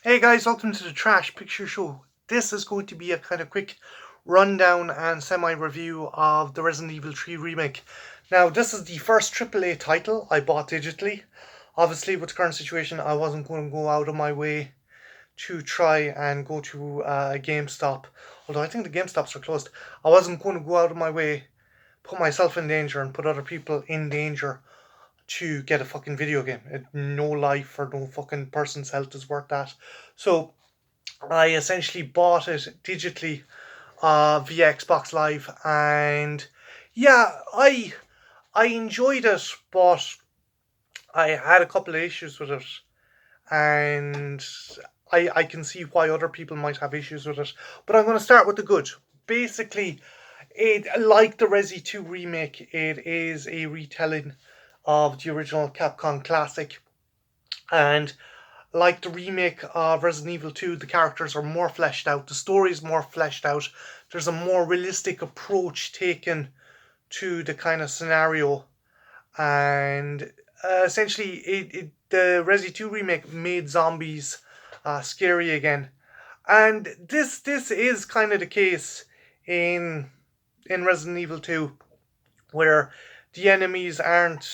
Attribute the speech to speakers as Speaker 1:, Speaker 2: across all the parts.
Speaker 1: Hey guys, welcome to the Trash Picture Show. This is going to be a kind of quick rundown and semi-review of the Resident Evil 3 remake. Now, this is the first AAA title I bought digitally. Obviously, with the current situation, I wasn't going to go out of my way to try and go to a GameStop. Although I think the GameStops are closed. I wasn't going to go out of my way, put myself in danger and put other people in danger to get a fucking video game. No life or no fucking person's health is worth that. So I essentially bought it digitally via Xbox Live, and yeah, I enjoyed it, but I had a couple of issues with it, and I can see why other people might have issues with it. But I'm going to start with the good. Basically, it like the Resi 2 remake, it is a retelling of the original Capcom classic, and like the remake of Resident Evil 2, the characters are more fleshed out, the story is more fleshed out, there's a more realistic approach taken to the kind of scenario, and essentially, the Resi 2 remake made zombies scary again. And this is kind of the case in Resident Evil 2, where the enemies aren't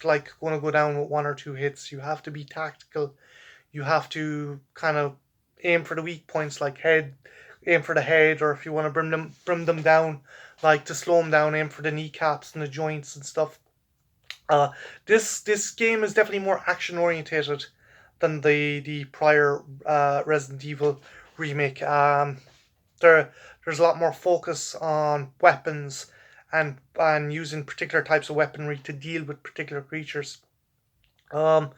Speaker 1: like going to go down with one or two hits. You have to be tactical. You have to kind of aim for the weak points, like aim for the head, or if you want to bring them down, like to slow them down, aim for the kneecaps and the joints and stuff. This game is definitely more action orientated than the prior Resident Evil remake. There's a lot more focus on weapons and using particular types of weaponry to deal with particular creatures. Um,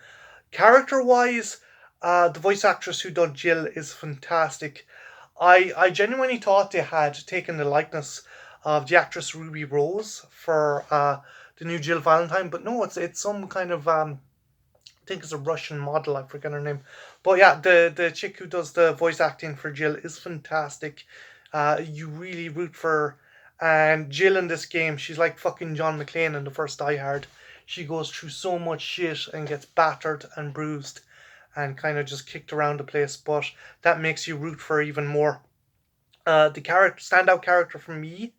Speaker 1: Character wise, the voice actress who done Jill is fantastic. I genuinely thought they had taken the likeness of the actress Ruby Rose for the new Jill Valentine, but no, it's some kind of I think it's a Russian model. I forget her name, but yeah, the chick who does the voice acting for Jill is fantastic. You really root for her. And Jill in this game, she's like fucking John McClane in the first Die Hard. She goes through so much shit and gets battered and bruised and kind of just kicked around the place, but that makes you root for her even more. The standout character for me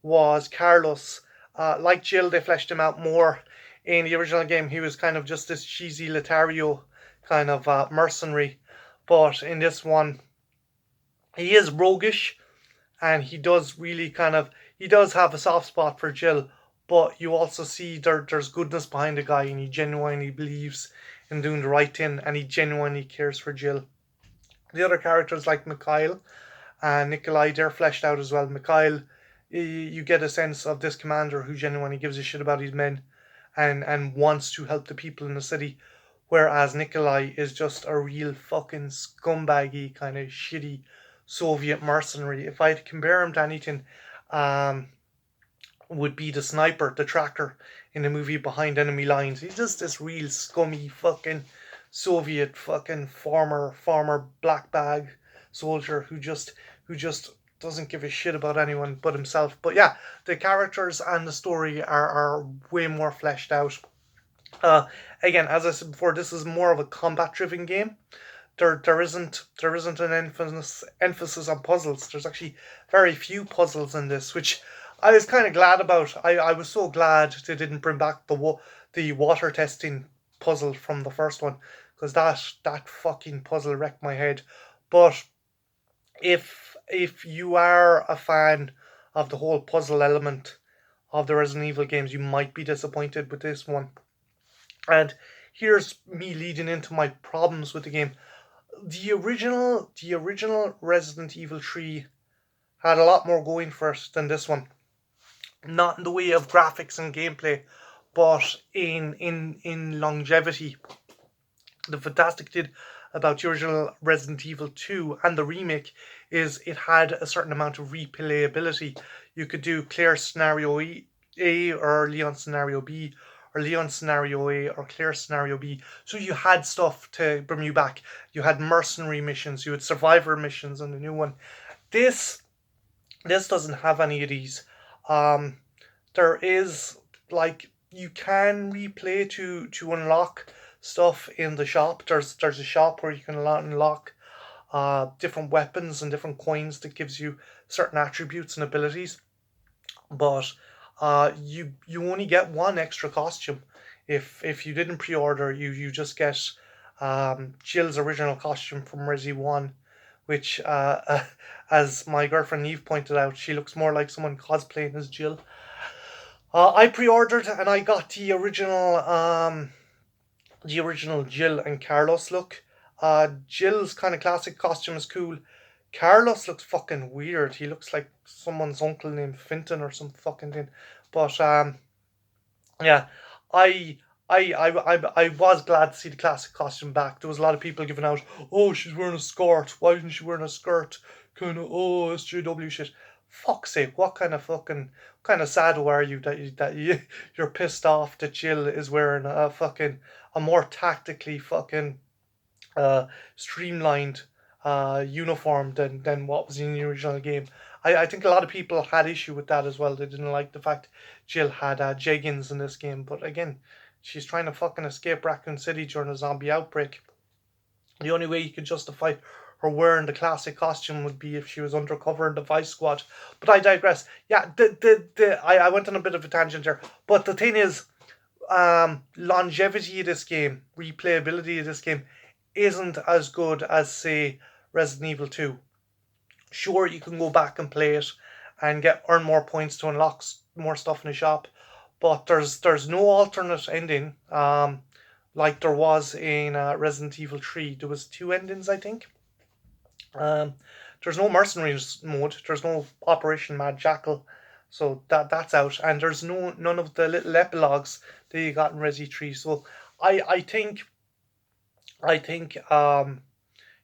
Speaker 1: was Carlos. Like Jill, they fleshed him out more. In the original game, he was kind of just this cheesy Lothario kind of mercenary, but in this one, he is roguish, and he does have a soft spot for Jill, but you also see there's goodness behind the guy, and he genuinely believes in doing the right thing, and he genuinely cares for Jill. The other characters like Mikhail and Nikolai, they're fleshed out as well. Mikhail, you get a sense of this commander who genuinely gives a shit about his men and wants to help the people in the city, whereas Nikolai is just a real fucking scumbaggy kind of shitty Soviet mercenary. If I had to compare him to anything, um, would be the sniper, the tracker in the movie Behind Enemy Lines. He's just this real scummy fucking Soviet fucking former black bag soldier who just doesn't give a shit about anyone but himself. But yeah, the characters and the story are way more fleshed out. Uh, Again, as I said before, this is more of a combat driven game. There isn't an emphasis on puzzles. There's actually very few puzzles in this, which I was kind of glad about. I was so glad they didn't bring back the water testing puzzle from the first one, because that fucking puzzle wrecked my head. But if you are a fan of the whole puzzle element of the Resident Evil games, you might be disappointed with this one. And here's me leading into my problems with the game. The original Resident Evil 3 had a lot more going for it than this one. Not in the way of graphics and gameplay, but in longevity. The fantastic thing about the original Resident Evil 2 and the remake is it had a certain amount of replayability. You could do Claire scenario A or Leon scenario B, or Leon scenario A or Claire scenario B. So you had stuff to bring you back. You had mercenary missions, you had survivor missions on the new one. This this doesn't have any of these. There is, like, you can replay to unlock stuff in the shop. There's a shop where you can unlock different weapons and different coins that gives you certain attributes and abilities. But you only get one extra costume. If you didn't pre-order, you just get Jill's original costume from Resi One, which as my girlfriend Eve pointed out, she looks more like someone cosplaying as Jill. I pre-ordered and I got the original Jill and Carlos look. Jill's kind of classic costume is cool. Carlos looks fucking weird. He looks like someone's uncle named Finton or some fucking thing. But yeah, I I was glad to see the classic costume back. There was a lot of people giving out, oh, she's wearing a skirt. Why isn't she wearing a skirt? Kind of, oh, SJW shit. Fuck's sake, what kind of sad are you that you're pissed off that Jill is wearing a more tactically uh, streamlined uniform than what was in the original game. I think a lot of people had issue with that as well. They didn't like the fact Jill had jeggings in this game. But again, she's trying to fucking escape Raccoon City during a zombie outbreak. The only way you could justify her wearing the classic costume would be if she was undercover in the Vice Squad. But I digress. Yeah, I went on a bit of a tangent here. But the thing is, longevity of this game, replayability of this game, isn't as good as, say, Resident Evil 2. Sure, you can go back and play it and get earn more points to unlock more stuff in the shop, but there's no alternate ending. Like there was in Resident Evil 3, there was two endings, I think. Um, there's no mercenaries mode. There's no Operation Mad Jackal, so that's out. And there's none of the little epilogues that you got in Resi 3. So I think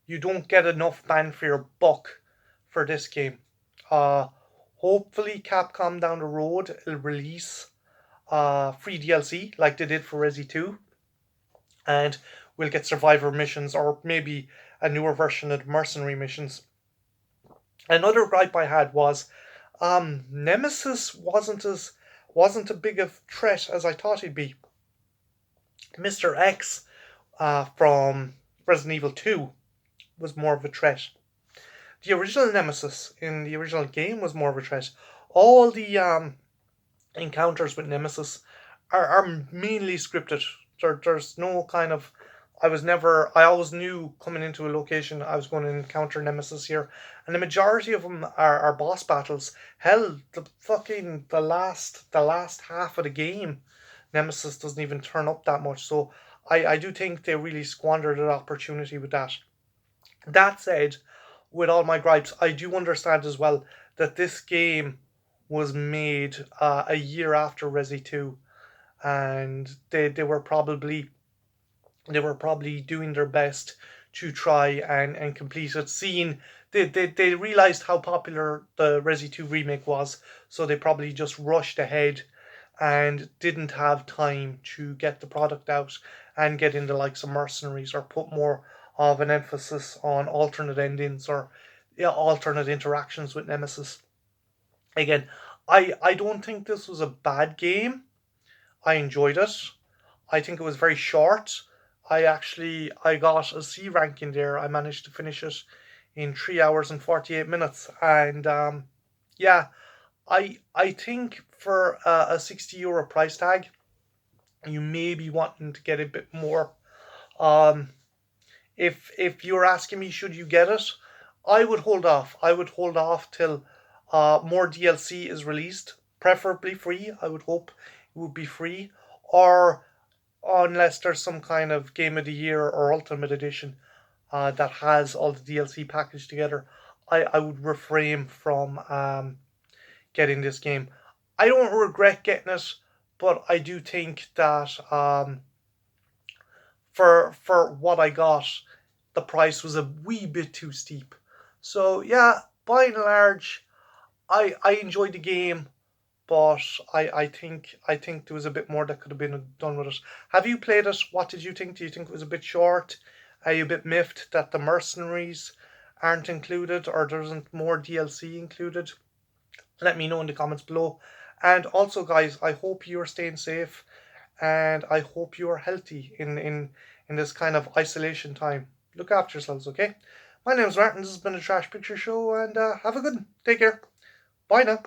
Speaker 1: you don't get enough bang for your buck for this game. Uh, Hopefully Capcom down the road will release free DLC like they did for Resi 2, and we'll get survivor missions or maybe a newer version of the mercenary missions. Another gripe I had was Nemesis wasn't a big of threat as I thought he'd be. Mr. X from Resident Evil 2 was more of a threat. The original Nemesis in the original game was more of a threat. All the encounters with Nemesis are mainly scripted. There's no kind of. I always knew coming into a location I was going to encounter Nemesis here. And the majority of them are boss battles. Hell, the last half of the game, Nemesis doesn't even turn up that much. So I do think they really squandered an opportunity with that. That said, with all my gripes, I do understand as well that this game was made a year after Resi 2, and they were probably doing their best to try and complete it. Seeing they realized how popular the Resi 2 remake was, so they probably just rushed ahead and didn't have time to get the product out and get into like some mercenaries or put more of an emphasis on alternate endings or, yeah, alternate interactions with Nemesis. Again, I don't think this was a bad game. I enjoyed it. I think it was very short. I got a C ranking there. I managed to finish it in 3 hours and 48 minutes, and yeah, I think for a €60 price tag, you may be wanting to get a bit more. Um, if you're asking me, should you get it? I would hold off. I would hold off till more DLC is released, preferably free. I would hope it would be free, or unless there's some kind of Game of the Year or Ultimate Edition that has all the DLC packaged together. I would refrain from getting this game. I don't regret getting it, but I do think that for what I got, the price was a wee bit too steep. So yeah, by and large, I enjoyed the game, but I think there was a bit more that could have been done with it. Have you played it? What did you think? Do you think it was a bit short? Are you a bit miffed that the mercenaries aren't included or there isn't more DLC included? Let me know in the comments below. And also, guys, I hope you are staying safe and I hope you are healthy in in this kind of isolation time. Look after yourselves, okay? My name's Martin. This has been a Trash Picture Show, and have a good one. Take care. Bye now.